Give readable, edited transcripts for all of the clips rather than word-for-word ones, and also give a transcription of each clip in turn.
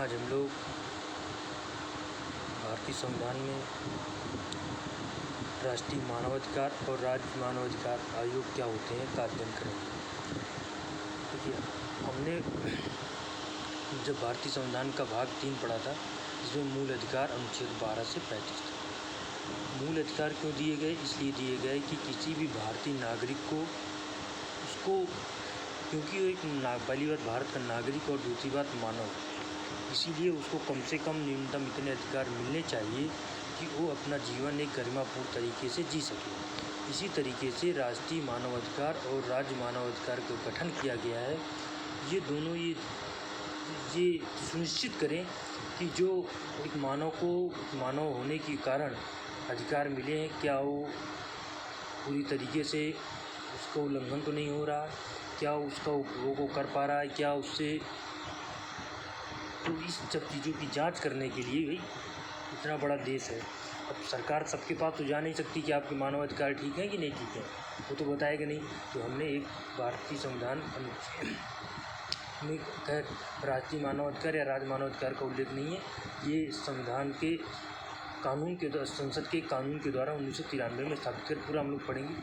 आज हम लोग भारतीय संविधान में राष्ट्रीय मानवाधिकार और राज्य मानवाधिकार आयोग क्या होते हैं का अध्ययन करेंगे। देखिए, हमने जब भारतीय संविधान का भाग 3 पढ़ा था, जिसमें मूल अधिकार अनुच्छेद 12 से 35 था। मूल अधिकार क्यों दिए गए? इसलिए दिए गए कि किसी भी भारतीय नागरिक को उसको, क्योंकि वो एक पहली बात भारत का नागरिक और दूसरी बात मानव, इसीलिए उसको कम से कम न्यूनतम इतने अधिकार मिलने चाहिए कि वो अपना जीवन एक गरिमापूर्ण तरीके से जी सके। इसी तरीके से राष्ट्रीय मानवाधिकार और राज्य मानवाधिकार का गठन किया गया है। ये दोनों ये सुनिश्चित करें कि जो एक मानव को मानव होने के कारण अधिकार मिले हैं, क्या वो पूरी तरीके से उसका उल्लंघन तो नहीं हो रहा, क्या उसका उपयोग वो कर पा रहा है, क्या उससे, तो इस सब चीज़ों की जांच करने के लिए भाई इतना बड़ा देश है। अब सरकार सबके पास तो जा नहीं सकती कि आपके मानवाधिकार ठीक हैं कि नहीं ठीक है, वो तो बताएगा नहीं। तो हमने एक भारतीय संविधान में खैर राष्ट्रीय मानवाधिकार या राज्य मानवाधिकार का उल्लेख नहीं है, ये संविधान के कानून के संसद के कानून के द्वारा 1993 में स्थापित कर पूरा हम लोग पढ़ेंगे।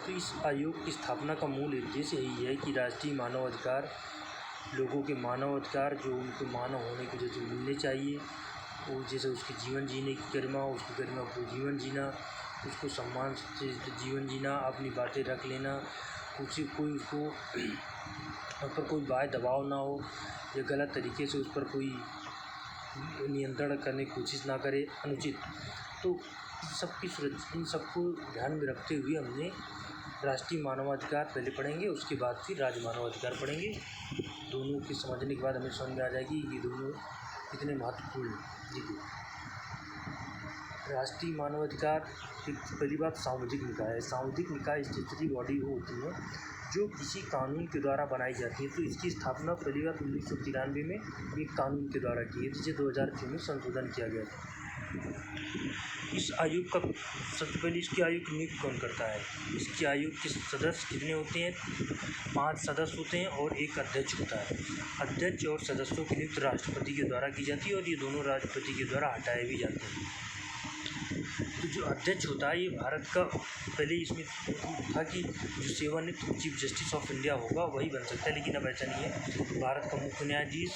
तो इस आयोग की स्थापना का मूल उद्देश्य यही है कि राष्ट्रीय मानवाधिकार, लोगों के मानवाधिकार जो उनको मानव होने की वजह से मिलने चाहिए, वो जैसे उसके जीवन जीने की गरिमा, उसकी गरिमा को जीवन जीना, उसको सम्मान से जीवन जीना, अपनी बातें रख लेना, कोई उसको उस पर कोई बाह्य दबाव ना हो या गलत तरीके से उस पर कोई नियंत्रण करने की कोशिश ना करे अनुचित। तो इन सबको ध्यान में रखते हुए हमने राष्ट्रीय मानवाधिकार पहले पढ़ेंगे, उसके बाद फिर राज्य मानवाधिकार पढ़ेंगे। दोनों की समझने के बाद हमें समझ में आ जाएगी ये दोनों कितने महत्वपूर्ण हैं। देखिए, राष्ट्रीय मानवाधिकार की पहली बात सामुदायिक निकाय है। सामुदायिक निकाय स्टेचुटरी बॉडी वो होती है जो किसी कानून के द्वारा बनाई जाती है। तो इसकी स्थापना पहली बात 1993 में एक कानून के द्वारा की है, जिसे 2006 में संशोधन किया गया था। इस आयोग का सबसे पहले इसके आयोग की नियुक्ति कौन करता है? इसके आयोग के सदस्य कितने होते हैं? 5 सदस्य होते हैं और एक अध्यक्ष होता है। अध्यक्ष और सदस्यों की नियुक्ति राष्ट्रपति के द्वारा की जाती है और ये दोनों राष्ट्रपति के द्वारा हटाए भी जाते हैं। तो जो अध्यक्ष होता है, ये भारत का पहले इसमें था कि जो सेवानिवृत्त चीफ जस्टिस ऑफ इंडिया होगा वही बन सकता है, लेकिन अब ऐसा नहीं है। भारत का मुख्य न्यायाधीश,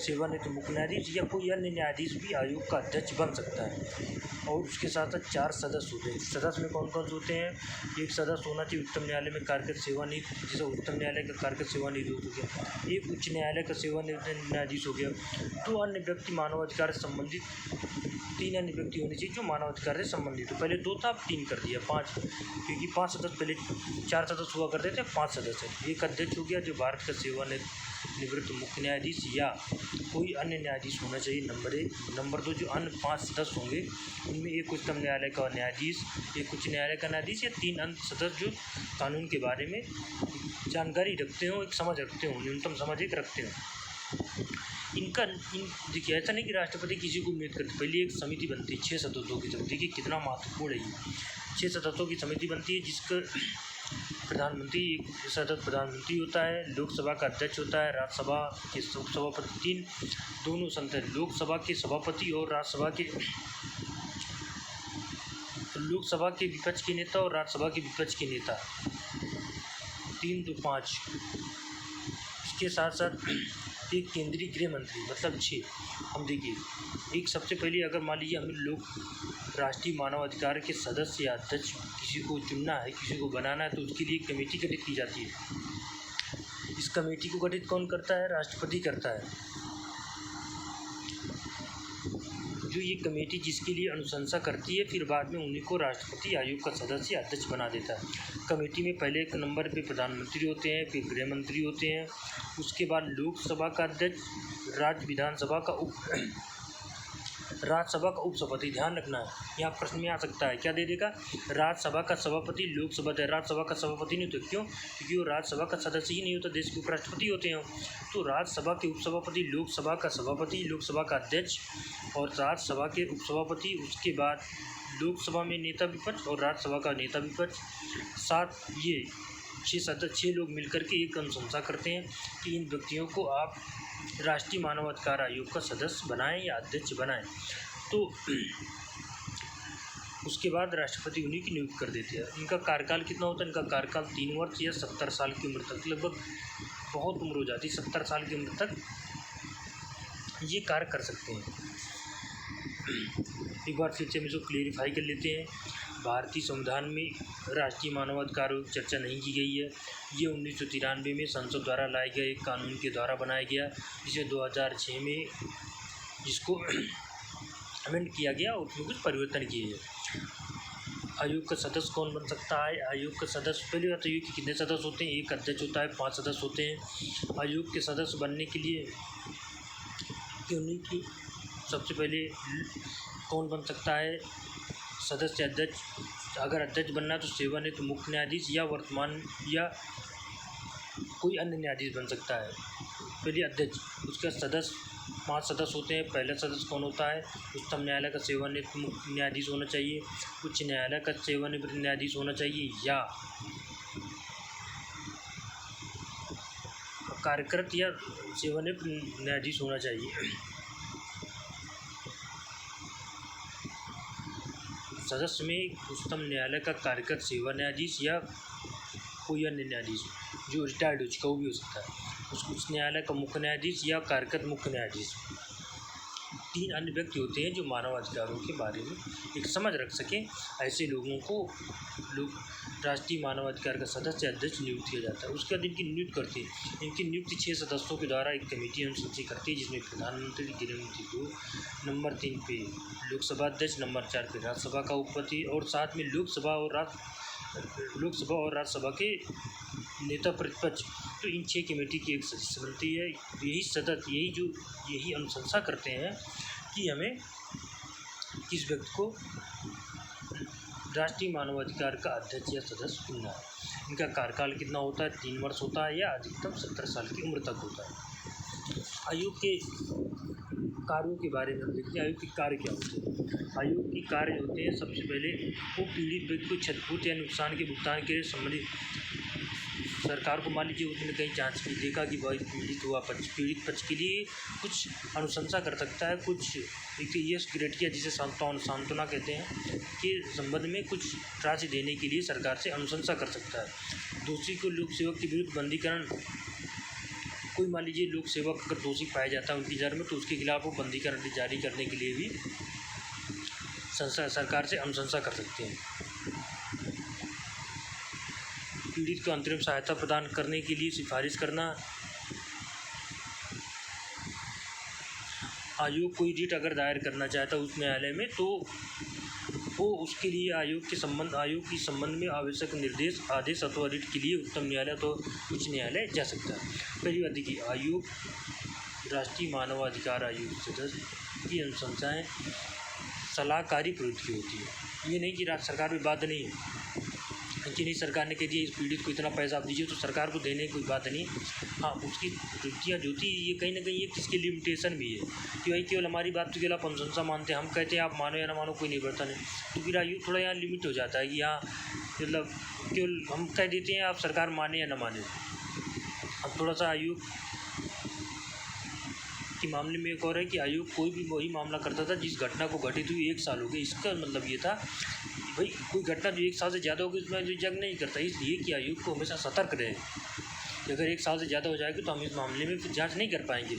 सेवानिवृत्त मुख्य न्यायाधीश या कोई अन्य न्यायाधीश भी आयोग का अध्यक्ष बन सकता है। और उसके साथ साथ 4 सदस्य होते हैं। सदस्य में कौन कौन से होते हैं? एक सदस्य होना चाहिए उच्चतम न्यायालय में कार्यरत सेवानिवृत्त, जैसे उच्चतम न्यायालय का कार्यरत सेवानिवृत्त हो गया। एक उच्च न्यायालय का सेवानिवृत्त न्यायाधीश हो गया। 2 अन्य व्यक्ति मानवाधिकार से संबंधित, 3 अन्य व्यक्ति होने चाहिए जो मानवाधिकार से संबंधित हो। पहले 2 था, अब 3 कर दिया, 5, क्योंकि 5 सदस्य, पहले 4 सदस्य हुआ करते थे, 5 सदस्य। एक अध्यक्ष हो गया जो भारत का सेवानिवृत्त मुख्य न्यायाधीश या कोई अन्य न्यायाधीश होना चाहिए, नंबर 1। नंबर 2, जो अन्य 5 सदस्य होंगे उनमें एक उच्चतम न्यायालय का न्यायाधीश, एक उच्च न्यायालय का न्यायाधीश या 3 अन्य सदस्य जो कानून के बारे में जानकारी रखते हो, एक समझ रखते हो, न्यूनतम समझ एक रखते हो। देखिए, ऐसा नहीं कि राष्ट्रपति किसी को नियुक्त करते, पहले एक समिति बनती है 6 सदस्यों की समिति। देखिए कितना महत्वपूर्ण है ये। 6 सदस्यों की समिति बनती है जिसका प्रधानमंत्री, एक सदस्य प्रधानमंत्री होता है, लोकसभा का अध्यक्ष होता है, राज्यसभा के उपसभापति, 3 दोनों संसद, लोकसभा के सभापति और लोकसभा के विपक्ष के नेता और राज्यसभा के विपक्ष के नेता, 3 तो 5। इसके साथ साथ एक केंद्रीय गृह मंत्री, मतलब 6। हम देखिए, एक सबसे पहले अगर मान लीजिए हमें लोग राष्ट्रीय मानवाधिकार के सदस्य या अध्यक्ष किसी को चुनना है, किसी को बनाना है, तो उसके लिए एक कमेटी गठित की जाती है। इस कमेटी को गठित कौन करता है? राष्ट्रपति करता है। जो ये कमेटी जिसके लिए अनुशंसा करती है, फिर बाद में उन्हीं को राष्ट्रपति आयोग का सदस्य या अध्यक्ष बना देता है। कमेटी में पहले एक नंबर पे प्रधानमंत्री होते हैं, फिर गृह मंत्री होते हैं, उसके बाद लोकसभा का अध्यक्ष, राज्यसभा का उपसभापति। ध्यान रखना है, यहाँ प्रश्न में आ सकता है, क्या दे देगा? राज्यसभा का सभापति, लोकसभा राज्यसभा का सभापति नहीं होता। क्यों? क्योंकि वो राज्यसभा का सदस्य ही नहीं होता, देश के उपराष्ट्रपति होते हैं। तो राज्यसभा के उपसभापति, लोकसभा का सभापति, लोकसभा का अध्यक्ष और राज्यसभा के उपसभापति, उसके बाद लोकसभा में नेता विपक्ष और राज्यसभा का नेता विपक्ष। साथ ये 6 लोग मिलकर के एक अनुशंसा करते हैं कि इन व्यक्तियों को आप राष्ट्रीय मानवाधिकार आयोग का सदस्य बनाएं या अध्यक्ष बनाएं। तो उसके बाद राष्ट्रपति उन्हीं की नियुक्ति कर देते हैं। इनका कार्यकाल कितना होता है? इनका कार्यकाल 3 वर्ष या 70 साल की उम्र तक, लगभग बहुत उम्र हो जाती है, 70 साल की उम्र तक ये कार्य कर सकते हैं। एक बार फिर से हम इसको क्लेरिफाई कर लेते हैं। भारतीय संविधान में राष्ट्रीय मानवाधिकार आयोग की चर्चा नहीं की गई है। ये 1993 में संसद द्वारा लाए गए एक कानून के द्वारा बनाया गया, जिसे 2006 में जिसको अमेंड किया गया और उसमें कुछ परिवर्तन किए हैं। आयोग का सदस्य कौन बन सकता है? आयोग का सदस्य, पहली बात आयोग के कितने सदस्य होते हैं? एक अध्यक्ष होता है, 5 सदस्य होते हैं। आयोग के सदस्य बनने के लिए उन्हीं की सबसे पहले कौन बन सकता है? सदस्य अध्यक्ष। अगर अध्यक्ष बनना है तो सेवानिवृत्त मुख्य न्यायाधीश या वर्तमान या कोई अन्य न्यायाधीश बन सकता है। पहले अध्यक्ष, उसके सदस्य 5 सदस्य होते हैं। पहला सदस्य कौन होता है? उच्चतम न्यायालय का सेवानिवृत्त मुख्य न्यायाधीश होना चाहिए, उच्च न्यायालय का सेवानिवृत्त न्यायाधीश होना चाहिए या कार्यकृत या सेवानिवृत्त न्यायाधीश होना चाहिए। सदस्य में उच्चतम न्यायालय का कार्यकृत सेवा न्यायाधीश या कोई अन्य न्यायाधीश जो रिटायर्ड हो चुका, वो भी हो सकता है। उच्च न्यायालय का मुख्य न्यायाधीश या कार्यकृत मुख्य न्यायाधीश। 3 अन्य व्यक्ति होते हैं जो मानवाधिकारों के बारे में एक समझ रख सकें। ऐसे लोगों को राष्ट्रीय मानवाधिकार का सदस्य अध्यक्ष नियुक्त किया जाता है। उसके बाद इनकी नियुक्ति करते हैं। इनकी नियुक्ति 6 सदस्यों के द्वारा एक कमेटी अनुसूची करती है, जिसमें प्रधानमंत्री, गृहमंत्री 2, नंबर 3 पे लोकसभा अध्यक्ष, नंबर 4 पे राज्यसभा का उपपति और साथ में लोकसभा और राज्यसभा के नेता प्रतिपक्ष। तो इन 6 कमेटी की एक सदस्य बनती है। यही सदस्य यही अनुशंसा करते हैं कि हमें किस व्यक्ति को राष्ट्रीय मानवाधिकार का अध्यक्ष या सदस्य चुनना है। इनका कार्यकाल कितना होता है? 3 वर्ष होता है या अधिकतम 70 साल की उम्र तक होता है। आयोग के कार्यों के बारे में हम देखते हैं। आयोग के कार्य क्या होते हैं? आयोग के कार्य होते हैं, सबसे पहले वो पीड़ित व्यक्ति को क्षतिपूर्ति या नुकसान के भुगतान के संबंधित सरकार को, मान लीजिए उसने कहीं जांच की, देखा कि भाई पीड़ित पक्ष के लिए कुछ अनुशंसा कर सकता है, कुछ एक यस ग्रेड किया जिसे सांत्वना कहते हैं, के संबंध में कुछ राशि देने के लिए सरकार से अनुशंसा कर सकता है। दोषी को लोक सेवक के विरुद्ध बंदीकरण, कोई मान लीजिए लोक सेवक अगर दोषी पाया जाता है उनकी जर में, तो उसके खिलाफ वो बंदीकरण जारी करने के लिए भी सरकार से अनुशंसा कर सकते हैं। पीड़ित को अंतरिम सहायता प्रदान करने के लिए सिफारिश करना। आयोग कोई रिट अगर दायर करना चाहता है उस न्यायालय में, तो वो उसके लिए आयोग के संबंध में आवश्यक निर्देश, आदेश अथवा रिट के लिए उच्चतम न्यायालय तो उच्च न्यायालय जा सकता है। पहली बात देखिए, आयोग राष्ट्रीय मानवाधिकार आयोग सदस्य की अनुशंसाएँ सलाहकारी प्रवृत्ति की होती है। ये नहीं कि राज्य सरकार में बात नहीं है कि नहीं, सरकार ने कह दिया इस पीड़ित को इतना पैसा आप दीजिए तो सरकार को देने की कोई बात नहीं। हाँ, उसकी प्रवृत्तियाँ जो थी ये कहीं ना कहीं एक इसकी लिमिटेशन भी है कि भाई केवल हमारी बात तो केवल आप अनुशंसा मानते हैं, हम कहते हैं आप मानो या ना मानो कोई नहीं बढ़ता नहीं, तो फिर आयु थोड़ा यहाँ लिमिट हो जाता है कि यहाँ मतलब केवल हम कह देते हैं आप सरकार माने या ना माने। अब थोड़ा सा आयोग के मामले में एक और है कि आयोग कोई भी वही मामला करता था जिस घटना को घटित हुई 1 साल हो गए। इसका मतलब ये था भाई कोई घटना जो 1 साल से ज़्यादा होगी उसमें जो जंग नहीं करता, इसलिए कि आयोग को हमेशा सतर्क रहे कि अगर 1 साल से ज़्यादा हो जाएगी तो हम इस मामले में फिर जांच नहीं कर पाएंगे,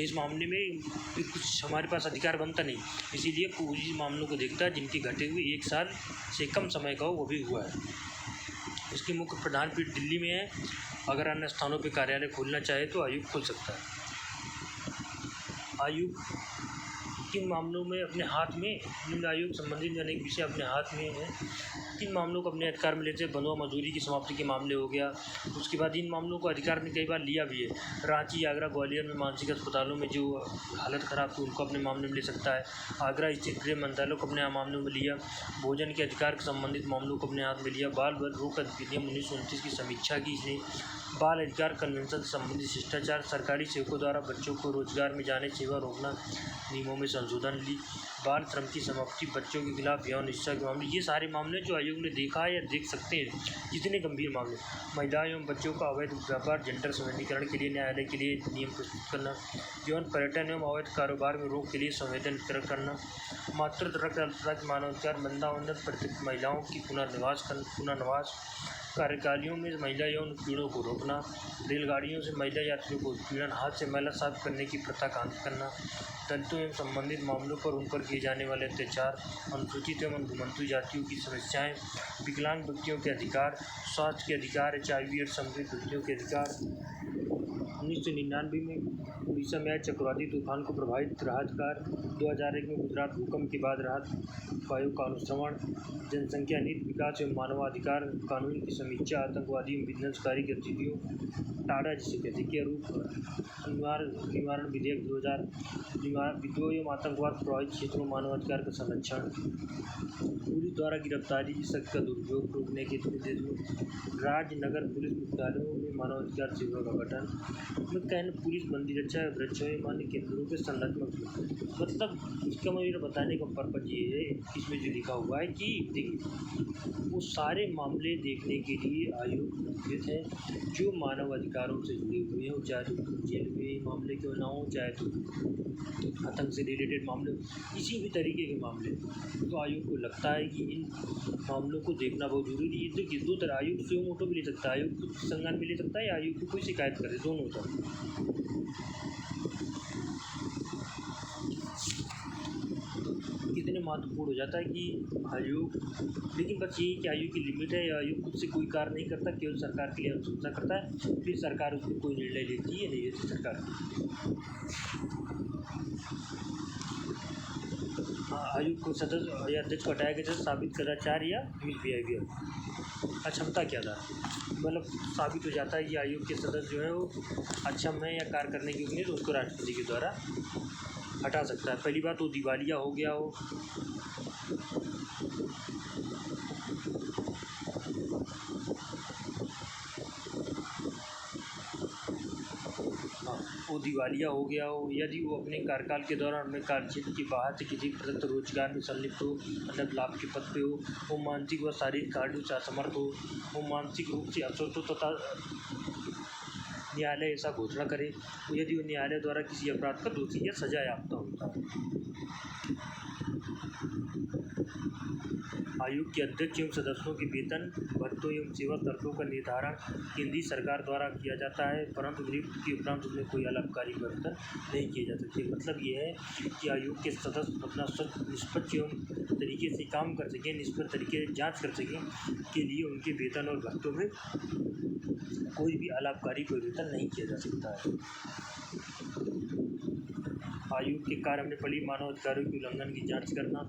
इस मामले में कुछ हमारे पास अधिकार बनता नहीं। इसीलिए पूरी मामलों को देखता है जिनकी घटे हुए 1 साल से कम समय का हो, वो भी हुआ है। इसकी मुख्य प्रधान पीठ दिल्ली में है। अगर अन्य स्थानों पर कार्यालय खोलना चाहे तो आयोग खोल सकता है। आयोग किन मामलों में अपने हाथ में, निम्न आयोग संबंधित अनेक विषय अपने हाथ में है, किन मामलों को अपने अधिकार में लेते हैं? बंधुआ मजदूरी की समाप्ति के मामले हो गया। उसके बाद इन मामलों को अधिकार ने कई बार लिया भी है। रांची, आगरा, ग्वालियर में मानसिक अस्पतालों में जो हालत ख़राब थी उनको अपने मामले में ले सकता है। आगरा स्थित गृह मंत्रालय को अपने मामलों में लिया। भोजन के अधिकार के संबंधित मामलों को अपने हाथ में लिया। बाल रोक अधिनियम 1929 की समीक्षा की इसने। बाल अधिकार कन्वेंशन से संबंधित शिष्टाचार, सरकारी सेवकों द्वारा बच्चों को रोजगार में जाने सेवा रोकना, नियमों में संशोधन, बाल श्रम की समाप्ति, बच्चों के खिलाफ यौन हिंसा के मामले, ये सारे मामले जो आयोग ने देखा है या देख सकते हैं, जितने गंभीर मामले, महिलाओं एवं बच्चों का अवैध व्यापार, जेंडर संवेदीकरण के लिए न्यायालय के लिए नियम प्रस्तुत करना, यौन पर्यटन एवं अवैध कारोबार में रोक के लिए संवेदन करना, मातृत्व रक्त अल्पता के मानवाधिकार, वृंदावन प्रत्येक महिलाओं की पुनर्वास, कार्यकालियों में महिला यौन उत्पीड़नों को रोकना, रेलगाड़ियों से महिला यात्रियों को उत्पीड़न, हाथ से मैला साफ करने की प्रथा का अंत करना, दलितों एवं संबंधित मामलों पर उन पर किए जाने वाले अत्याचार, अनुसूचित एवं घुमंतु जातियों की समस्याएं, विकलांग व्यक्तियों के अधिकार, स्वास्थ्य के अधिकार, HIV एड्स संबंधित व्यक्तियों के अधिकार। 1999 में उड़ीसा में आए चक्रवाती तूफान को प्रभावित राहत कार्य, 2001 में गुजरात भूकंप के बाद राहत उपायों का अनुश्रवण, जनसंख्या नीति, विकास एवं मानवाधिकार कानून की समीक्षा, आतंकवादी एवं विध्वंसकारी गतिविधियों, टाडा जिसे कहते हैं रूप निवारण विधेयक 2000, विद्रोह एवं आतंकवाद प्रभावित क्षेत्रों में मानवाधिकार का संरक्षण, पुलिस द्वारा गिरफ्तारी की शक्ति का दुरुपयोग रोकने के निर्देश में राज्य नगर पुलिस मुख्यालयों में मानवाधिकार शिविरों का गठन, में कहना पुलिस बंदी रक्षा एवं अन्य केंद्रों के संरचनात्मक, मतलब इसका मुझे बताने का पर्पज ये है, इसमें जो लिखा हुआ है कि देखिए वो सारे मामले देखने के लिए आयोग गठित है जो मानव अधिकारों से जुड़े हुए हैं, चाहे तो जेल में मामले क्यों ना हो, चाहे तो आतंक से रिलेटेड मामले, किसी भी तरीके के मामले, तो आयोग को लगता है कि इन मामलों को देखना बहुत जरूरी है। तो दो तरह आयोग स्वयं ऑटो भी ले सकता है, आयोग कुछ संज्ञान में ले सकता है या आयोग को कोई शिकायत करे, दोनों होता है। कितने महत्वपूर्ण हो जाता है कि आयोग, लेकिन बस यही कि आयोग की लिमिट है, आयोग खुद से कोई कार्य नहीं करता, केवल सरकार के लिए अनुशंसा करता है, फिर सरकार उस पर कोई निर्णय लेती है नहीं लेती सरकार। आयोग को सदस्य या अध्यक्ष को हटाया गया साबित कदाचार या मिसबिहेवियर, अक्षमता क्या था, मतलब साबित हो जाता है कि आयोग के सदस्य जो है वो अक्षम है या कार्य करने के योग्य नहीं, तो उसको राष्ट्रपति के द्वारा हटा सकता है। पहली बात वो दिवालिया हो गया हो, वो दिवालिया हो गया हो, यदि वो अपने कार्यकाल के दौरान अपने कार्यक्षेत्र के बाहर से किसी प्रदत्त रोजगार में संलिप्त हो, मतलब लाभ के पद पे हो, वो मानसिक व शारीरिक कार्यों से असमर्थ हो, वो मानसिक रूप से अस्वस्थ हो तथा न्यायालय ऐसा घोषणा करे, यदि वो न्यायालय द्वारा किसी अपराध का दोषी या सजा याफ्ता होता है। आयोग के अध्यक्ष एवं सदस्यों के वेतन, भत्तों एवं सेवा शर्तों का निर्धारण केंद्रीय सरकार द्वारा किया जाता है, परंतु नियुक्ति के उपरांत उसमें कोई अलाभकारी परिवर्तन नहीं किए जा सकते। मतलब ये है कि आयोग के सदस्य अपना निष्पक्ष एवं तरीके से काम कर सकें, निष्पक्ष तरीके से जाँच कर सकें के लिए उनके वेतन और भत्तों में कोई भी अलाभकारी परिवर्तन नहीं किया जा सकता है। आयोग के कार्य में पड़ी मानवाधिकारों के उल्लंघन की जांच करना,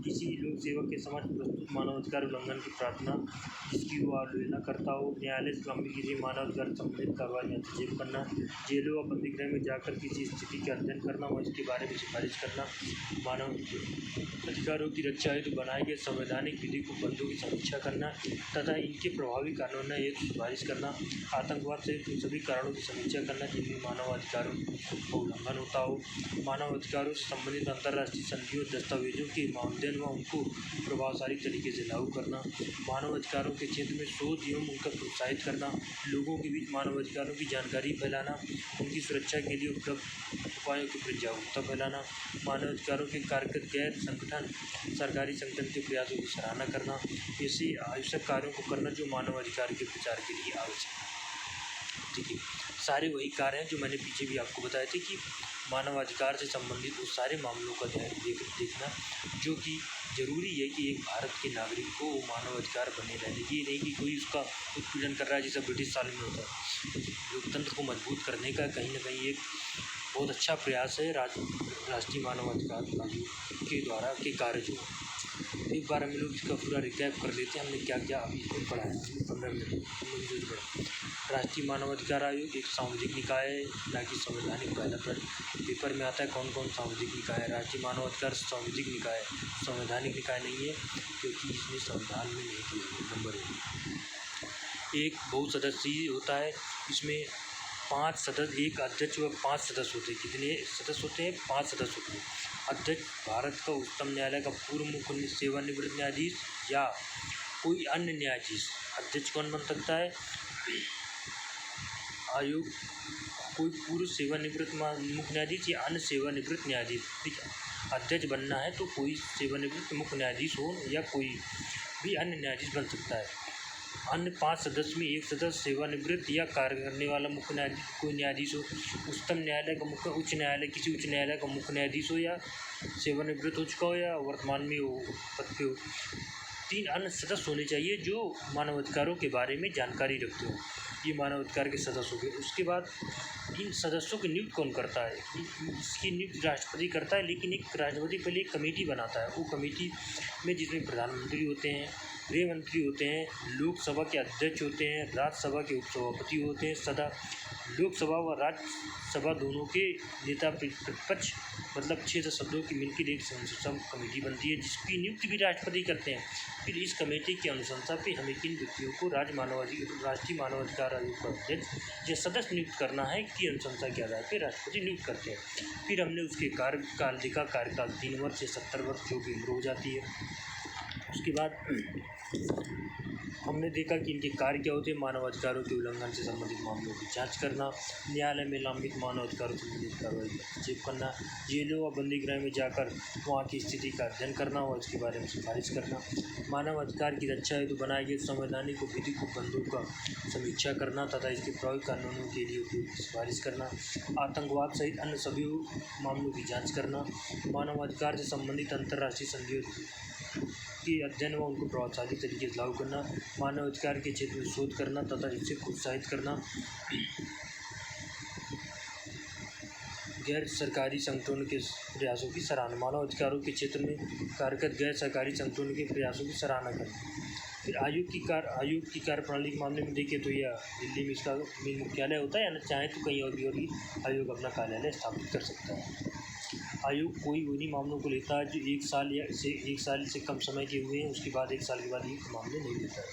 किसी लोक सेवक के समक्ष प्रस्तुत मानवाधिकार उल्लंघन की प्रार्थना जिसकी वो अवहेलना करता हो, न्यायालय से लंबी किसी मानवाधिकार संबंधित कार्रवाई में हस्तक्षेप करना, जेलों व बंदीगृह में जाकर किसी स्थिति का अध्ययन करना व इसके बारे में सिफारिश करना, मानव अधिकारों की रक्षा हेतु बनाए गए संवैधानिक विधि को बंदों की समीक्षा करना तथा इनके प्रभावी कानून हेतु सिफारिश करना, आतंकवाद सहित उन सभी कारणों की समीक्षा करना जिनमें मानवाधिकारों का उल्लंघन होता हो, मानव अधिकारों से संबंधित अंतर्राष्ट्रीय संधियों दस्तावेजों के मानदंड व उनको प्रभावशाली तरीके से लागू करना, मानव अधिकारों के क्षेत्र में शोध एवं उनका प्रोत्साहित करना, लोगों के बीच मानव अधिकारों की जानकारी फैलाना, उनकी सुरक्षा के लिए उपलब्ध उपायों के प्रति जागरूकता फैलाना, मानव अधिकारों के कार्यरत गैर संगठन सरकारी संगठन के प्रयासों की सराहना करना, ऐसे आवश्यक कार्यों को करना जो मानव अधिकार के प्रचार के लिए आवश्यक है। ठीक है, सारे वही कार्य हैं जो मैंने पीछे भी आपको बताए थे कि मानवाधिकार से संबंधित उस सारे मामलों का देखना जो कि ज़रूरी है कि एक भारत के नागरिक को वो मानवाधिकार बने रहने की, नहीं कि कोई उसका उत्पीड़न कर रहा है जैसा ब्रिटिश साल में होता है। लोकतंत्र को मजबूत करने का कहीं ना कहीं एक बहुत अच्छा प्रयास है राष्ट्रीय मानवाधिकार आयोग के द्वारा के कार्य जो एक बार हम लोग इसका पूरा रिकैप कर लेते हैं, हमने क्या क्या अभी इसमें पढ़ा है 15 मिनट में पढ़ा। राष्ट्रीय मानवाधिकार आयोग एक सामाजिक निकाय है, ना कि संवैधानिक पहला पेपर में आता है कौन कौन सामाजिक निकाय है। राष्ट्रीय मानवाधिकार सामाजिक निकाय है, संवैधानिक निकाय नहीं है क्योंकि इसमें संविधान में नहीं किया नंबर 1। एक बहुसदस्यीय होता है, इसमें 5 सदस्य, एक अध्यक्ष व 5 सदस्य होते हैं। कितने सदस्य होते हैं? 5 सदस्य होते हैं। अध्यक्ष भारत का उच्चतम न्यायालय का पूर्व मुख्य सेवानिवृत्त न्यायाधीश या कोई अन्य न्यायाधीश। अध्यक्ष कौन बन सकता है? आयोग कोई पूर्व सेवानिवृत्त मुख्य न्यायाधीश या अन्य सेवानिवृत्त न्यायाधीश। ठीक है, अध्यक्ष बनना है तो कोई सेवानिवृत्त मुख्य न्यायाधीश हो या कोई भी अन्य न्यायाधीश बन सकता है। अन्य 5 सदस्य में एक सदस्य सेवानिवृत्त या कार्य करने वाला मुख्य न्यायाधीश कोई न्यायाधीश हो, उच्चतम न्यायालय का मुख्य उच्च न्यायालय किसी उच्च न्यायालय का मुख्य न्यायाधीश हो या सेवानिवृत्त हो चुका हो या वर्तमान में वो पद पे हो। 3 अन्य सदस्य होने चाहिए जो मानवाधिकारों के बारे में जानकारी रखते हो। ये मानवाधिकार के सदस्य हो गए। उसके बाद इन सदस्यों की नियुक्ति कौन करता है? इसकी नियुक्ति राष्ट्रपति करता है, लेकिन एक राष्ट्रपति पहले एक कमेटी बनाता है। वो कमेटी में जिसमें प्रधानमंत्री होते हैं, गृह मंत्री होते हैं, लोकसभा के अध्यक्ष होते हैं, राज्यसभा के उपसभापति होते हैं, सदा लोकसभा व राज्यसभा दोनों के नेता प्रतिपक्ष मतलब 6 सदस्यों की मिलकर एक सब कमेटी बनती है जिसकी नियुक्ति भी राष्ट्रपति करते हैं। फिर इस कमेटी की अनुशंसा पे हमें किन व्यक्तियों को राष्ट्रीय मानवाधिकार आयोग का अध्यक्ष या सदस्य नियुक्त करना है की अनुशंसा के आधार पर राष्ट्रपति नियुक्त करते हैं। फिर हमने उसके कार्यकाल देखा, कार्यकाल 3 वर्ष या 70 वर्ष जो भी उम्र हो जाती है। उसके बाद हमने देखा कि इनके कार्य क्या होते हैं। मानवाधिकारों के उल्लंघन से संबंधित मामलों की जांच करना, न्यायालय में लंबित मानवाधिकारों से संबंधित कार्रवाई चेक करना, जेलों व बंदी गृह में जाकर वहाँ की स्थिति का अध्ययन करना और इसके बारे में सिफारिश करना, मानवाधिकार की रक्षा हेतु बनाए गए संवैधानिक और विधिक उपबंधों का समीक्षा करना तथा इसके प्रयोग कानूनों के लिए उपयोग की सिफारिश करना, आतंकवाद सहित अन्य सभी मामलों की जाँच करना, मानवाधिकार से संबंधित अंतर्राष्ट्रीय संधियों के अध्ययन व उनको प्रभावशाली तरीके से लागू करना, मानवाधिकार के क्षेत्र में शोध करना तथा इसे प्रोत्साहित करना, गैर सरकारी संगठनों के प्रयासों की सराहना, मानवाधिकारों के क्षेत्र में कार्यरत गैर सरकारी संगठनों के प्रयासों की सराहना करना। फिर आयोग की कार्यप्रणाली के मामले में देखें तो यह दिल्ली में इसका मुख्यालय होता है या न चाहे तो कहीं और भी आयोग अपना कार्यालय स्थापित कर सकता है। आयोग कोई उन्हीं मामलों को लेता है जो 1 साल से कम समय के हुए हैं, उसके बाद 1 साल के बाद ये मामले नहीं लेता है।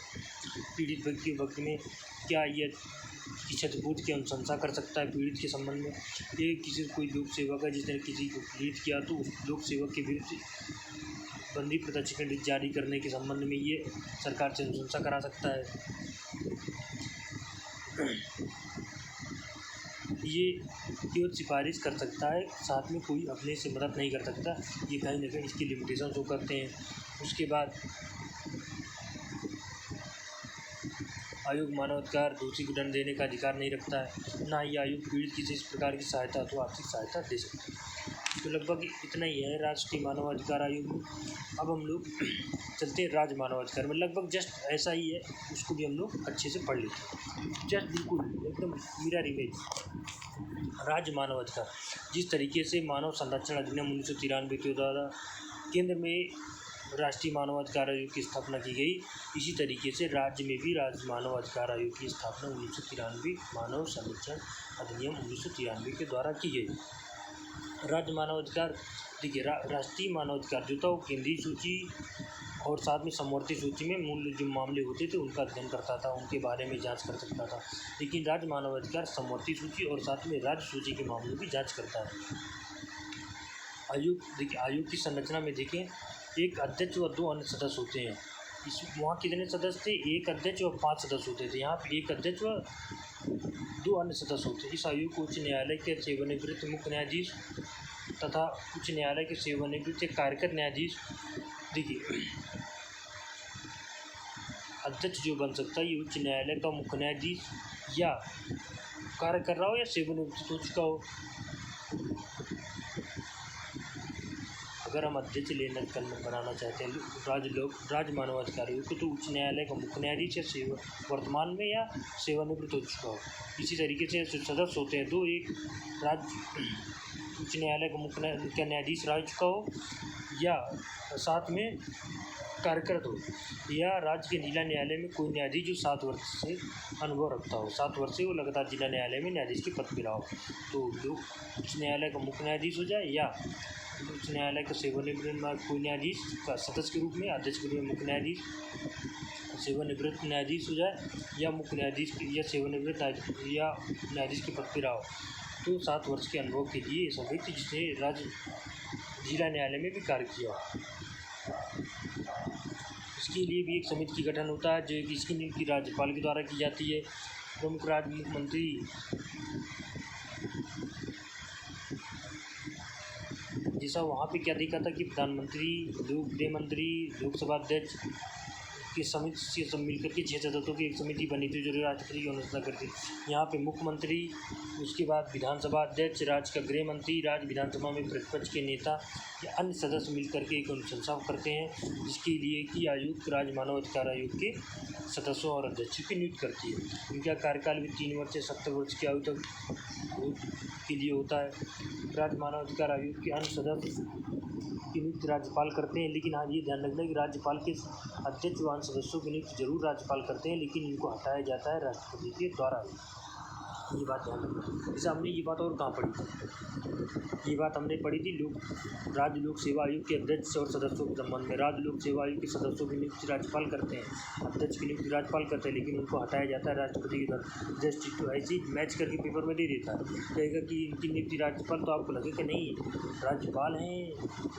पीड़ित व्यक्ति के वक्त में क्या यह क्षतिपूर्ति की अनुशंसा कर सकता है पीड़ित के संबंध में? ये कोई लोक सेवक है जिसने किसी को पीड़ित किया तो उस लोक सेवक के विरुद्ध बंदी प्रत्यक्ष जारी करने के संबंध में ये सरकार से अनुशंसा करा सकता है। ये केवल सिफारिश कर सकता है, साथ में कोई अपने से मदद नहीं कर सकता। ये कहीं ना कहीं इसकी लिमिटेशन शो करते हैं। उसके बाद आयोग मानवाधिकार दोषी को दंड देने का अधिकार नहीं रखता है, ना ही आयोग पीड़ित किसी इस प्रकार की सहायता अथवा आर्थिक सहायता दे सकता है। तो लगभग इतना ही है राष्ट्रीय मानवाधिकार आयोग में। अब हम लोग चलते हैं राज्य मानवाधिकार में। लगभग जस्ट ऐसा ही है, उसको भी हम लोग अच्छे से पढ़ लेते हैं। जस्ट बिल्कुल एकदम मिरर इमेज। राज्य मानवाधिकार जिस तरीके से मानव संरक्षण अधिनियम 1993 के द्वारा केंद्र में राष्ट्रीय मानवाधिकार आयोग की स्थापना की गई, इसी तरीके से राज्य में भी राज्य मानवाधिकार आयोग की स्थापना 1993 मानव संरक्षण अधिनियम 1993 के द्वारा की गई। राज्य मानवाधिकार देखिए, राष्ट्रीय मानवाधिकार जो था वो केंद्रीय सूची और साथ में समवर्ती सूची में मूल जो मामले होते थे उनका अध्ययन करता था, उनके बारे में जांच कर सकता था। लेकिन राज्य मानवाधिकार समवर्ती सूची और साथ में राज्य सूची के मामलों की जांच करता है। आयोग की संरचना में देखें, एक अध्यक्ष व 2 अन्य सदस्य होते हैं। वहाँ कितने सदस्य थे? 1 अध्यक्ष व 5 सदस्य होते थे। यहाँ पर 1 अध्यक्ष व 2 अन्य सदस्य होते हैं। इस आयोग को उच्च न्यायालय के सेवानिवृत्त मुख्य न्यायाधीश तथा उच्च न्यायालय के सेवानिवृत्त कार्यरत न्यायाधीश, देखिए अध्यक्ष जो बन सकता है ये उच्च न्यायालय का मुख्य न्यायाधीश या कार्य कर रहा हो या सेवानिवृत्त हो चुका हो। अगर हम अध्यक्ष बनाना चाहते हैं राज्य मानवाधिकार आयोग को, तो उच्च न्यायालय का मुख्य न्यायाधीश या वर्तमान में या सेवानिवृत्त हो चुका हो। इसी तरीके से सदस्य होते हैं 2, एक राज्य उच्च न्यायालय का मुख्य न्यायाधीश रह चुका हो या साथ में कार्यरत हो, या राज्य के जिला न्यायालय में कोई न्यायाधीश जो 7 वर्ष से अनुभव रखता हो, 7 वर्ष से वो लगातार जिला न्यायालय में न्यायाधीश के पद पर रहा हो, तो जो उच्च न्यायालय का मुख्य न्यायाधीश हो जाए या उच्च न्यायालय का सेवानिवृत्त कोई न्यायाधीश का सदस्य के रूप में, अध्यक्ष के रूप में मुख्य न्यायाधीश, सेवानिवृत्त न्यायाधीश हो जाए या मुख्य न्यायाधीश या सेवानिवृत्त या न्यायाधीश के पद पर रहा हो, तो 7 वर्ष के अनुभव के लिए ऐसा व्यक्ति जिसने जिला न्यायालय में भी कार्य किया। इसके लिए भी एक समिति का गठन होता है जो इसकी नियुक्ति राज्यपाल के द्वारा की जाती है। प्रमुख राज्य मुख्यमंत्री जैसा वहाँ पे क्या देखा था कि प्रधानमंत्री, गृह मंत्री, लोकसभा अध्यक्ष की समिति से सब मिलकर के 6 सदस्यों की एक समिति बनी थी जो राष्ट्रपति की अनुशंसा करती। यहाँ पे मुख्यमंत्री, उसके बाद विधानसभा अध्यक्ष, राज्य का गृह मंत्री, राज्य विधानसभा में प्रतिपक्ष के नेता या अन्य सदस्य मिलकर के एक अनुशंसा करते हैं, जिसके लिए कि आयुक्त राज्य मानव अधिकार आयोग के सदस्यों और अध्यक्षों की नियुक्ति करती है। इनका कार्यकाल भी 3 वर्ष से 70 वर्ष की आयु तक के लिए होता है। राज्य मानव अधिकार आयोग के अन्य सदस्य की नियुक्ति राज्यपाल करते हैं, लेकिन हाँ ये ध्यान रखना है कि राज्यपाल के अध्यक्ष व अन्य सदस्यों की नियुक्ति जरूर राज्यपाल करते हैं, लेकिन इनको हटाया जाता है राष्ट्रपति के द्वारा। ये बात ध्यान रखना। जैसे हमने ये बात और कहाँ पढ़ी थी, ये बात हमने पढ़ी थी राज्य लोक सेवा आयोग के अध्यक्ष और सदस्यों के संबंध में। राज्य लोक सेवा आयोग के सदस्यों की नियुक्ति राज्यपाल करते हैं, अध्यक्ष की नियुक्ति राज्यपाल करते हैं, लेकिन उनको हटाया जाता है राष्ट्रपति के द्वारा। जस्ट तो ऐसे ही मैच करके पेपर में दे देता है, कहेगा कि इनकी नियुक्ति राज्यपाल, तो आपको लगे कि नहीं राज्यपाल हैं,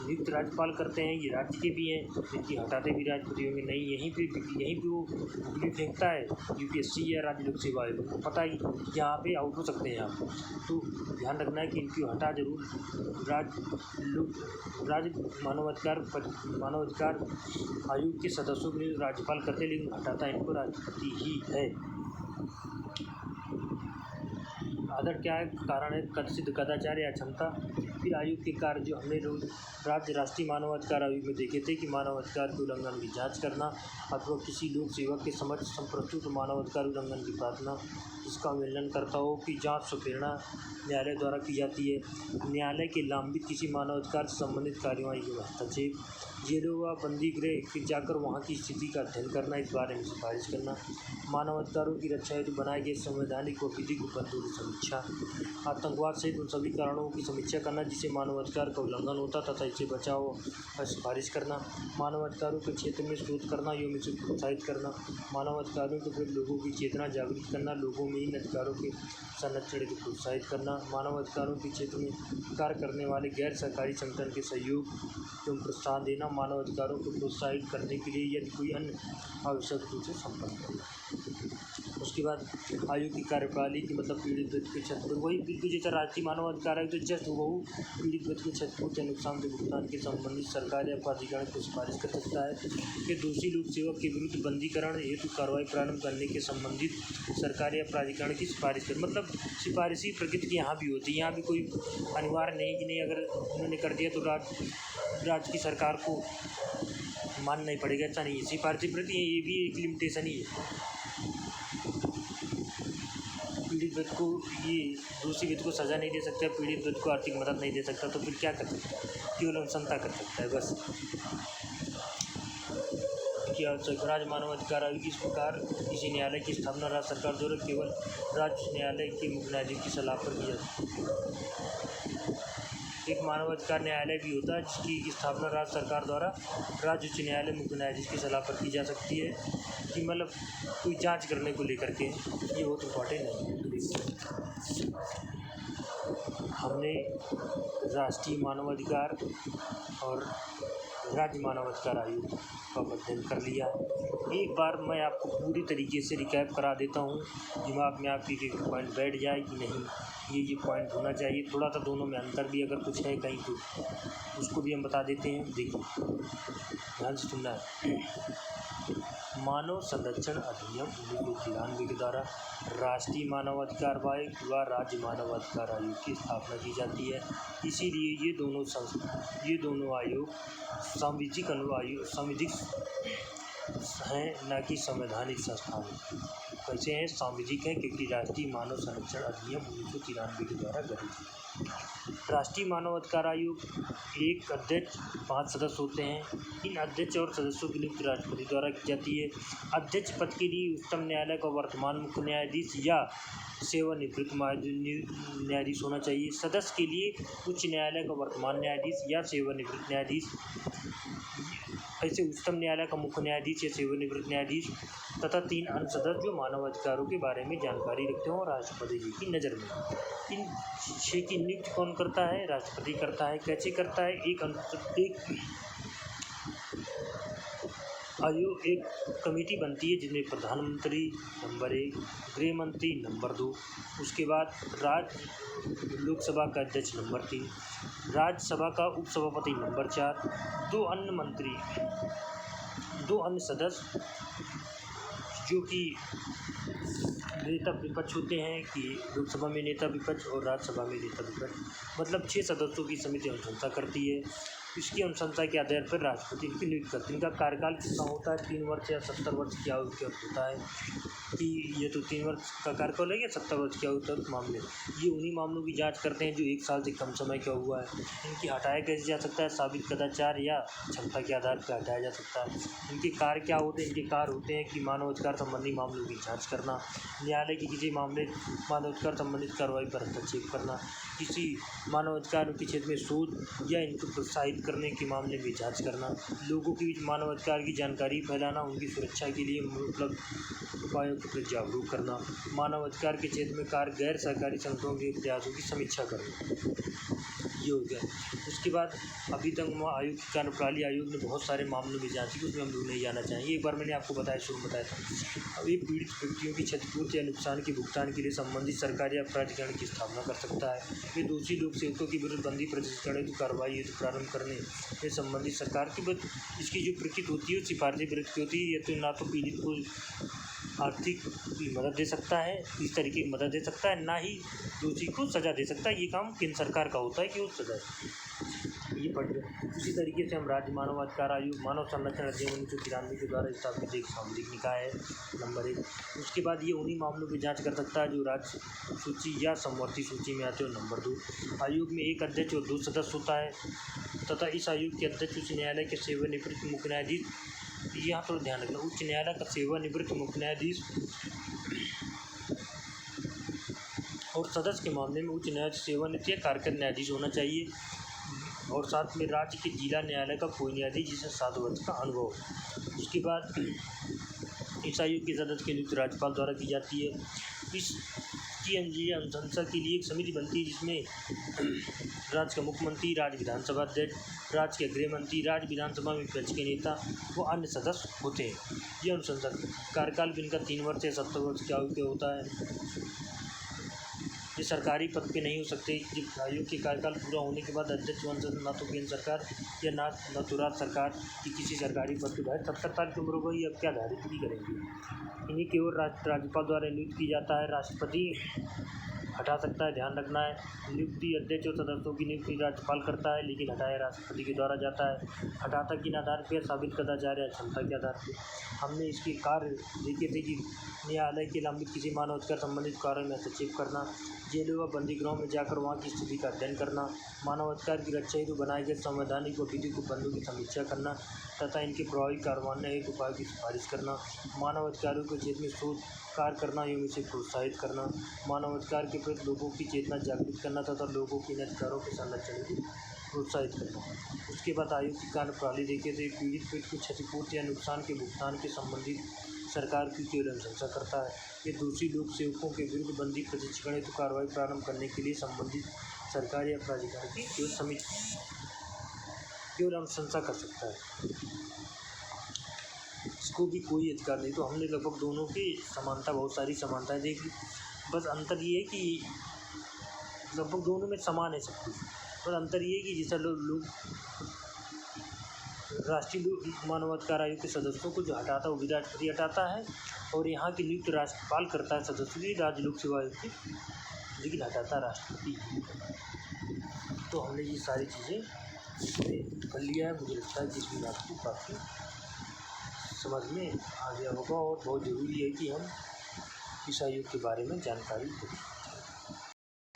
नियुक्त राज्यपाल करते हैं, ये राज्य के भी हैं, इनकी हटाते भी राष्ट्रपति होंगे। नहीं, यहीं पे वो उंगली फेंकता है UPSC या राज्य लोक सेवा आयोग को, पता है यहाँ पे आउट हो सकते हैं आप। तो ध्यान रखना है कि इनकी हटा जरूर राज्य मानव अधिकार आयोग के सदस्यों के लिए राज्यपाल करते हैं, लेकिन हटाता इनको राष्ट्रपति ही है। अदर क्या है कारण है कथित कदाचार या अक्षमता। फिर आयोग के कार्य जो हमने राज्य राष्ट्रीय मानव अधिकार आयोग में देखे थे कि मानव अधिकार के उल्लंघन की जांच करना अथवा किसी लोक सेवक के समक्ष संप्रस्तुत मानव अधिकार उल्लंघन की प्रार्थना इसका उल्लंघन करता हो कि जांच सुप्रीम न्यायालय द्वारा की जाती है। न्यायालय के लंबित किसी मानव अधिकार से संबंधित कार्यवाही में हस्तक्षेप, जेलों व बंदी गृह फिर जाकर वहाँ की स्थिति का अध्ययन करना, इस बारे में सिफारिश करना, मानव अधिकारों की रक्षा हेतु बनाए गए संवैधानिक व विधिक उपबंधों की समीक्षा, आतंकवाद सहित उन सभी कारणों की समीक्षा करना जिससे मानव अधिकार का उल्लंघन होता तथा इससे बचाव और सिफारिश करना, मानव अधिकारों के क्षेत्र में शोध करना एवं इसे प्रोत्साहित करना, मानव अधिकारों के प्रति लोगों की चेतना जागृत करना, लोगों में इन अधिकारों के संरक्षण को प्रोत्साहित करना, मानव अधिकारों के क्षेत्र में कार्य करने वाले गैर सरकारी संगठन के सहयोग एवं प्रोत्साहन देना, मानव अधिकारों को प्रोत्साहित करने के लिए यदि कोई अन्य आवश्यक रूप से संपन्न करना। उसके बाद आयोग की कार्यप्रणाली की मतलब पीड़ित व्यक्ति के क्षति, वही बिल्कुल जैसा राष्ट्रीय मानव अधिकार आयोग तो जस्ट वो पीड़ित व्यक्ति को क्षतिपूर्ति नुकसान से भुगतान के संबंधित सरकार या प्राधिकरण को सिफारिश कर सकता है कि दोषी लोक सेवक के विरुद्ध बंदीकरण हेतु कार्रवाई प्रारंभ करने के संबंधित सरकार या प्राधिकरण की सिफारिश कर, मतलब सिफारिशी प्रकृति की यहाँ भी होती है। यहाँ भी कोई अनिवार्य नहीं कि नहीं अगर उन्होंने कर दिया तो राज्य की सरकार को मानना ही पड़ेगा, ऐसा नहीं है। सिफारिशी प्रति ये भी एक लिमिटेशन ही है। पीड़ित व्यक्ति को ये दोषी व्यक्ति को सज़ा नहीं दे सकता, पीड़ित व्यक्ति को आर्थिक मदद नहीं दे सकता, तो फिर क्या कर सकता है, केवल अनुशंसा कर सकता है बस। क्या राज्य मानव अधिकार आयोग इस प्रकार किसी न्यायालय की स्थापना राज्य सरकार द्वारा केवल राज्य न्यायालय के मुख्य न्यायाधीश की सलाह पर की जाती है। एक मानव अधिकार न्यायालय भी होता है जिसकी स्थापना राज्य सरकार द्वारा राज्य उच्च न्यायालय मुख्य न्यायाधीश की सलाह पर की जा सकती है, कि मतलब कोई जांच करने को लेकर के। ये बहुत इम्पोर्टेंट है। हमने राष्ट्रीय मानव अधिकार और राज्य मानव अधिकार आयोग का अध्ययन कर लिया। एक बार मैं आपको पूरी तरीके से रिकैप करा देता हूँ, दिमाग में आपकी एक पॉइंट बैठ जाए कि नहीं ये पॉइंट होना चाहिए। थोड़ा सा दोनों में अंतर भी अगर कुछ है कहीं तो उसको भी हम बता देते हैं। देखिए ध्यान से सुनना है। मानव संरक्षण अधिनियम 1993 के द्वारा राष्ट्रीय मानवाधिकार आयोग व राज्य मानवाधिकार आयोग की स्थापना की जाती है। इसीलिए ये दोनों आयोग संविधिक हैं, न कि संवैधानिक संस्थान। कैसे हैं? संविधिक हैं क्योंकि राष्ट्रीय मानव संरक्षण अधिनियम 1993 के द्वारा गठित है। राष्ट्रीय मानव अधिकार आयोग एक अध्यक्ष 5 सदस्य होते हैं। इन अध्यक्ष और सदस्यों की नियुक्ति राष्ट्रपति द्वारा की जाती है। अध्यक्ष पद के लिए उच्चतम न्यायालय का वर्तमान मुख्य न्यायाधीश या सेवानिवृत्त न्यायाधीश होना चाहिए। सदस्य के लिए उच्च न्यायालय का वर्तमान न्यायाधीश या सेवानिवृत्त न्यायाधीश ऐसे उच्चतम न्यायालय का मुख्य न्यायाधीश या सेवानिवृत्त न्यायाधीश तथा 3 अन्य सदस्य जो मानव अधिकारों के बारे में जानकारी रखते हो राष्ट्रपति जी की नज़र में। इन 6 की नियुक्ति कौन करता है? राष्ट्रपति करता है। कैसे करता है? एक कमेटी बनती है जिसमें प्रधानमंत्री नंबर 1, गृह मंत्री नंबर 2, उसके बाद लोकसभा का अध्यक्ष नंबर 3, राज्यसभा का उपसभापति नंबर 4, 2 अन्य मंत्री, 2 अन्य सदस्य जो कि नेता विपक्ष होते हैं कि लोकसभा में नेता विपक्ष और राज्यसभा में नेता विपक्ष, मतलब 6 सदस्यों की समिति अनुशंसा करती है। इसकी अनुशंसा के आधार पर राष्ट्रपति की नियुक्ति करते हैं। इनका कार्यकाल कितना होता है? 3 वर्ष या 70 वर्ष की आयु के होता है कि ये तो 3 वर्ष का कार्यकाल है या 70 वर्ष की आयु तक मामले। ये उन्हीं मामलों की जांच करते हैं जो 1 साल से कम समय का हुआ है। इनकी हटाया कैसे जा सकता है? साबित कदाचार या क्षमता के आधार पर हटाया जा सकता है। इनके कार्य क्या होते हैं? इनके कार्य होते हैं कि मानव अधिकार संबंधी मामलों की जाँच करना, न्यायालय की किसी मामले मानव अधिकार संबंधित कार्रवाई पर हस्तक्षेप करना, किसी मानव अधिकार के क्षेत्र में शोध या इनको प्रोत्साहित करने के मामले में जांच करना, लोगों के बीच मानव अधिकार की जानकारी फैलाना, उनकी सुरक्षा के लिए उपलब्ध उपायों के प्रति जागरूक करना, मानव अधिकार के क्षेत्र में कार्य गैर सरकारी संगठनों के प्रयासों की समीक्षा करना, ये हो गया। उसके बाद अभी तक आयोग की कार्यप्रणाली आयोग ने बहुत सारे मामलों में जांच की, उसमें हम लोग नहीं जाना चाहेंगे। एक बार मैंने आपको शुरू बताया था। अब एक पीड़ित व्यक्तियों की क्षतिपूर्ति या नुकसान के भुगतान के लिए संबंधित सरकारी या प्राधिकरण की स्थापना कर सकता है। ये दोषी लोक सेवकों के विरुद्ध बंदी प्रशिक्षण हेतु कार्रवाई हेतु प्रारंभ करने से संबंधित सरकार की इसकी जो प्रकृति होती है सिफारिशी विरुद्ध की होती है। या तो ना तो पीड़ित को आर्थिक मदद दे सकता है, इस तरीके की मदद दे सकता है, ना ही दोषी को सज़ा दे सकता है। ये काम केंद्र सरकार का होता है कि वो सज़ा ये पढ़ रहे। उसी तरीके से हम राज्य मानव अधिकार आयोग मानव संरक्षण अधिनियम 1993 के द्वारा स्थापित एक सामुदायिक निकाय है नंबर 1। उसके बाद ये उन्हीं मामलों की जांच कर सकता है जो राज्य सूची या समवर्ती सूची में आते हो नंबर 2। आयोग में एक अध्यक्ष और 2 सदस्य होता है तथा इस आयोग के अध्यक्ष उच्च न्यायालय के सेवानिवृत्त मुख्य न्यायाधीश, यहाँ पर ध्यान रखना, उच्च न्यायालय का सेवानिवृत्त मुख्य न्यायाधीश और सदस्य के मामले में उच्च न्यायालय सेवानिवृत्त या कार्यकारी न्यायाधीश होना चाहिए और साथ में राज्य के जिला न्यायालय का कोई न्यायाधीश जिसे 7 वर्ष का अनुभव हो। उसके बाद इस आयोग के सदस्य की नियुक्ति राज्यपाल द्वारा की जाती है। इसकी अनुशंसा के लिए एक समिति बनती है जिसमें राज्य का मुख्यमंत्री, राज्य विधानसभा अध्यक्ष, राज्य के गृह मंत्री, राज्य विधानसभा में विपक्ष के नेता वो अन्य सदस्य होते हैं। ये अनुशंसा कार्यकाल भी इनका 3 वर्ष या 70 वर्ष की आयु के होता है। ये सरकारी पद पे नहीं हो सकते। जब आयोग के कार्यकाल पूरा होने के बाद अध्यक्ष बन सकते ना तो केंद्र सरकार या ना तो राज्य सरकार की किसी सरकारी पद पे। भाई 70 साल की उम्र हो गई, अब क्या दारिद्र्य करेंगे। इन्हीं की ओर राज्यपाल द्वारा नियुक्त की जाता है। राष्ट्रपति हटा सकता है, ध्यान रखना है। नियुक्ति अध्यक्ष और सदस्यों की नियुक्ति राज्यपाल करता है लेकिन हटाया राष्ट्रपति के द्वारा जाता है। हटाता किन आधार पर? साबित कदाचार या क्षमता के आधार पर। हमने इसके कार्य देखे थे कि न्यायालय के लंबित किसी मानव अधिकार संबंधित कार्य में हस्तक्षेप करना, जेलों व बंदीगृहों में जाकर वहाँ की स्थिति का अध्ययन करना, मानव अधिकार की रक्षा हेतु बनाए गए संवैधानिक व विधिक उपबंधों की समीक्षा करना तथा इनके प्रभावी कार्यान्वयन हेतु उपायों की सिफारिश करना, मानव अधिकारों के क्षेत्र में शोध कार्य करना एवं इसे प्रोत्साहित करना, मानव अधिकार के प्रति लोगों की चेतना जागृत करना तथा लोगों के अधिकारों के संरक्षण को प्रोत्साहित करना। उसके बाद आयोग की कार्यप्रणाली देखे तो पीड़ित को क्षतिपूर्ति या नुकसान के भुगतान के संबंधित सरकार की केवल अनुशंसा करता है। ये दोषी लोक सेवकों के विरुद्ध बंदी प्रशिक्षण हेतु कार्रवाई प्रारंभ करने के लिए संबंधित सरकार या प्राधिकार की केवल अनुशंसा कर सकता है। इसको भी कोई अधिकार नहीं। तो हमने लगभग दोनों की समानता, बहुत सारी समानताएं देखी, बस अंतर ये है कि लगभग दोनों में समान है सब कुछ। पर अंतर ये है कि जैसा लोग राष्ट्रीय मानवाधिकार आयोग के सदस्यों को जो हटाता है वो राष्ट्रपति हटाता है और यहाँ की नियुक्त राज्यपाल करता है सदस्यों की राज्य लोक सेवा आयोग की, लेकिन हटाता राष्ट्रपति। तो हमने ये सारी चीज़ें कर लिया है। मुझे लगता है कि इस बात को काफ़ी समझ में आ गया होगा और बहुत ज़रूरी है कि हम इस आयोग के बारे में जानकारी दें।